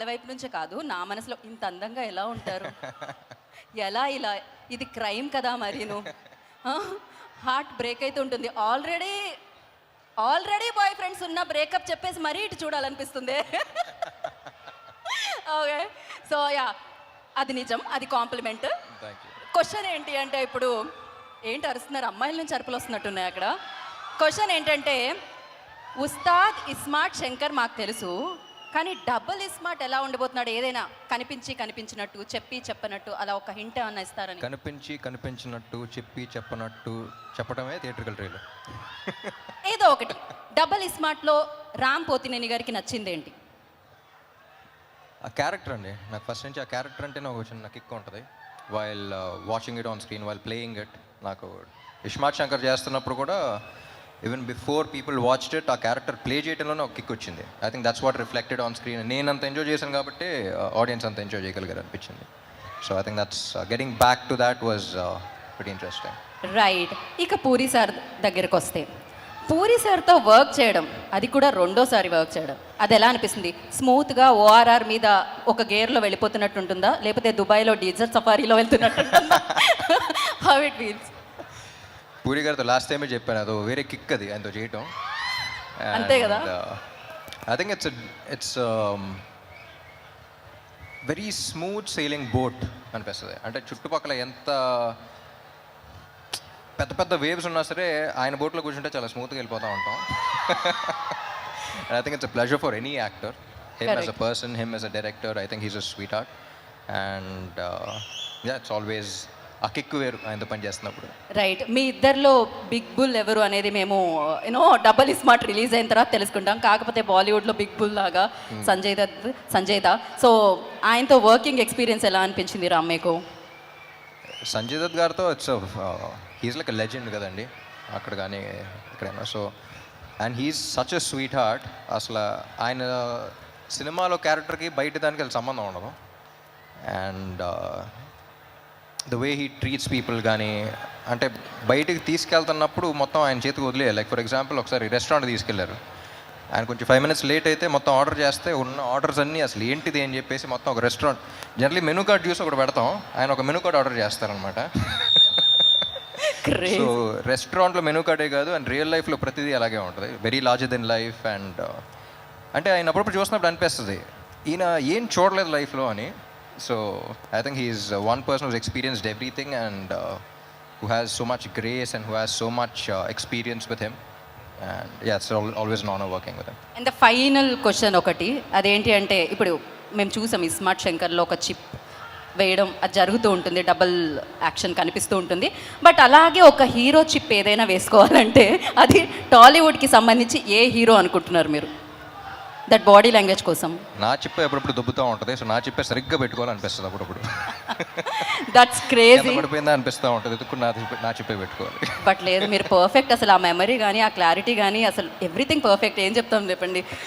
వైపు నుంచే కాదు, నా మనసులో ఇంత అందంగా ఎలా ఉంటారు, ఎలా ఇలా, ఇది క్రైమ్ కదా మరీను. హార్ట్ బ్రేక్ అయితే ఉంటుంది. ఆల్రెడీ బాయ్ ఫ్రెండ్స్ ఉన్న బ్రేకప్ చెప్పేసి మరీ ఇటు చూడాలనిపిస్తుంది. ఓకే, సో యా, అది నిజం, అది కాంప్లిమెంట్. క్వశ్చన్ ఏంటి అంటే, ఇప్పుడు ఏంటి అరుస్తున్నారు, అమ్మాయిల నుంచి అరుపులు వస్తున్నట్టున్నాయి అక్కడ. క్వశ్చన్ ఏంటంటే, ఉస్తాద్ ఇస్మార్ట్ శంకర్ మాకు తెలుసు, కానీ డబుల్ ఇస్మార్ట్ ఎలా ఉండబోతున్నాడు? ఏదైనా కనిపించినట్టు చెప్పి చెప్పనట్టు అలా ఒక హింట్ ఏమన్నా ఇస్తారని. కనిపించినట్టు చెప్పడమే థియేట్రికల్ ట్రైలర్. ఏదో ఒకటి డబుల్ ఇస్మార్ట్లో రామ్ పోతినేని గారికి నచ్చింది ఏంటి? ఆ క్యారెక్టర్ అండి, నాకు ఫస్ట్ నుంచి ఆ క్యారెక్టర్ అంటే నాకు చిన్న కిక్ ఉంటుంది. While watching it on screen, while playing it. నాకు ఇస్మార్ట్ శంకర్ చేస్తున్నప్పుడు కూడా even before people watched it, ఆ క్యారెక్టర్ ప్లే చేయడంలోనే ఒక కిక్ వచ్చింది. I think that's what reflected on screen. నేను అంత ఎంజాయ్ చేశాను కాబట్టి ఆడియన్స్ అంత ఎంజాయ్ చేయగలిగారు అనిపించింది. So I think that's getting back to that was very interesting. Right. ఇక పూరి సార్ దగ్గరకు వస్తే, పూరి సార్తో వర్క్ చేయడం, అది కూడా రెండోసారి వర్క్ చేయడం, అది ఎలా అనిపిస్తుంది? స్మూత్గా ఓఆర్ఆర్ మీద ఒక గేర్లో వెళ్ళిపోతున్నట్టు ఉంటుందా, లేకపోతే దుబాయ్లో డీజర్ సఫారీలో వెళ్తున్నట్టు ఉంటుందా? How it feels? పూరి గారితో లాస్ట్ టైమే చెప్పాను, అదో వేరే కిక్ అది ఆయనతో చేయటం. అంతే కదా. I think it's very smooth sailing boat అనిపిస్తుంది. అంటే చుట్టుపక్కల ఎంత పెద్ద పెద్ద వేవ్స్ ఉన్నా సరే ఆయన బోట్లో కూర్చుంటే చాలా స్మూత్గా వెళ్ళిపోతూ ఉంటాం. I think it's a pleasure for any actor, him as a person, him as a director. I think he's a sweet heart and it's always ఆ కిక్ వేరు ఆయనతో పని చేస్తున్నప్పుడు. రైట్. మీ ఇద్దరిలో బిగ్ బుల్ ఎవరు అనేది మేము డబల్ ఇస్మార్ట్ రిలీజ్ అయిన తర్వాత తెలుసుకుంటాం. కాకపోతే బాలీవుడ్లో బిగ్ బుల్ లాగా సంజయ్ దత్. సో ఆయనతో వర్కింగ్ ఎక్స్పీరియన్స్ ఎలా అనిపించింది రామ్ మీకు? సంజయ్ దత్ గారితో it's he's like a legend కదండి, అక్కడ కానీ ఎక్కడైనా. So and he's such a sweet heart. అసలు ఆయన సినిమాలో క్యారెక్టర్కి బయట దానికి అసలు సంబంధం ఉండదు. And the way he treats people కానీ, అంటే బయటికి తీసుకెళ్తున్నప్పుడు మొత్తం ఆయన చేతికి వదిలేయాలి. లైక్ ఫర్ ఎగ్జాంపుల్ ఒకసారి రెస్టారెంట్ తీసుకెళ్లారు, ఆయన కొంచెం 5 minutes లేట్ అయితే మొత్తం ఆర్డర్ చేస్తే ఉన్న ఆర్డర్స్ అన్నీ అసలు ఏంటిది అని చెప్పేసి మొత్తం ఒక రెస్టారెంట్ జనరలీ మెనూ కార్డ్ చూసి ఒకటి పెడతాం, ఆయన ఒక మెనూ కార్డ్ ఆర్డర్ చేస్తారనమాట. సో రెస్టారెంట్లో మెనూ కార్డే కాదు, అండ్ రియల్ లైఫ్లో ప్రతిదీ అలాగే ఉంటుంది, very larger than life. And అంటే ఆయన అప్పుడప్పుడు చూసినప్పుడు అనిపిస్తుంది ఈయన ఏం చూడలేదు లైఫ్లో అని. So I think he is one person who's experienced everything and who has so much grace and who has so much experience with him. And yeah, it's always an honor working with him. And the final question ఒకటి, అదేంటి అంటే, ఇప్పుడు మేము చూసాం ఇస్మార్ట్ శంకర్లో ఒక chip వేయడం అది జరుగుతూ ఉంటుంది, డబుల్ యాక్షన్ కనిపిస్తూ ఉంటుంది. బట్ అలాగే ఒక హీరో చిప్ ఏదైనా వేసుకోవాలంటే అది టాలీవుడ్కి సంబంధించి ఏ హీరో అనుకుంటున్నారు మీరు? దట్ బాడీ లాంగ్వేజ్ కోసం నా చిప్పే ఎప్పుడప్పుడు దుబ్బుతూ ఉంటుంది. సో నా చిప్పే సరిగ్గా పెట్టుకోవాలనిపిస్తుంది అప్పుడప్పుడు. That's crazy. పడిపోయిందా అనిపిస్తూ ఉంటుంది, ఎదుర్కొని నా చిప్పే పెట్టుకోవాలి. బట్ లేదు, మీరు పర్ఫెక్ట్. అసలు ఆ మెమరీ కానీ ఆ క్లారిటీ కానీ అసలు ఎవ్రీథింగ్ పర్ఫెక్ట్. ఏం చెప్తాం చెప్పండి.